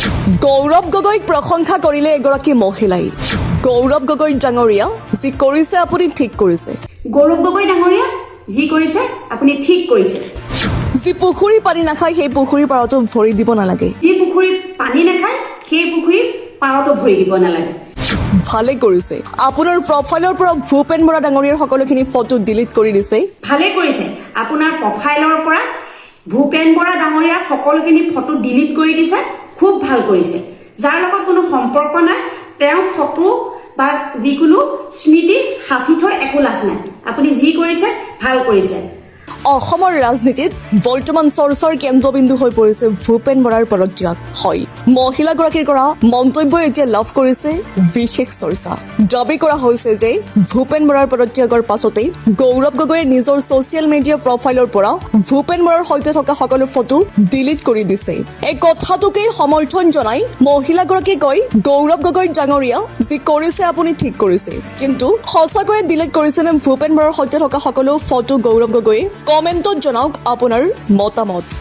গৌৰৱ গগৈক প্ৰশংসা কৰিলে এগৰাকী মহিলাই। গৌৰৱ গগৈ ডাঙৰীয়া, যি কৰিছে আপুনি ঠিক কৰিছে। গৌৰৱ গগৈ ডাঙৰীয়া, যি কৰিছে আপুনি ঠিক কৰিছে। যি পুখুৰী পানী নাখায় সেই পুখুৰীৰ পাৰতো ভৰি দিব নালাগে। যি পুখুৰীত পানী নাখায় সেই পুখুৰীত পাৰতো ভৰি দিব নালাগে। ভালে কৰিছে। আপোনাৰ প্ৰফাইলৰ পৰা ভূপেন বৰা ডাঙৰীয়াৰ সকলোখিনি ফটো ডিলিট কৰি দিছে। ভালে কৰিছে। আপোনাৰ প্ৰফাইলৰ পৰা ভূপেন বৰা ডাঙৰীয়াৰ সকলোখিনি ফটো ডিলিট কৰি দিছে। খুব ভাল কৰিছে। যাৰ লগত কোনো সম্পৰ্ক নাই তেওঁ ফটো বা যিকোনো স্মৃতি সাঁচি থৈ একো লাভ নাই। আপুনি যি কৰিছে ভাল কৰিছে। অসমৰ ৰাজনীতিত বৰ্তমান চৰ্চাৰ কেন্দ্ৰবিন্দু হৈ পৰিছে ভূপেন বৰাৰ পদত্যাগ। হয়, মহিলাগৰাকীৰ কৰা মন্তব্যই এতিয়া লাভ কৰিছে বিশেষ চৰ্চা। দাবী কৰা হৈছে যে ভূপেন বৰাৰ পদত্যাগৰ পাছতেই গৌৰৱ গগৈয়ে নিজৰ ছচিয়েল মিডিয়া প্ৰফাইলৰ পৰা ভূপেন বৰাৰ সৈতে থকা সকলো ফটো ডিলিট কৰি দিছে। এই কথাটোকে সমৰ্থন জনাই মহিলাগৰাকীয়ে কয়, গৌৰৱ গগৈ ডাঙৰীয়া, যি কৰিছে আপুনি ঠিক কৰিছে। কিন্তু সঁচাকৈয়ে ডিলিট কৰিছেনে ভূপেন বৰাৰ সৈতে থকা সকলো ফটো গৌৰৱ গগৈয়ে? কমেণ্টত জনাওক আপোনাৰ মতামত।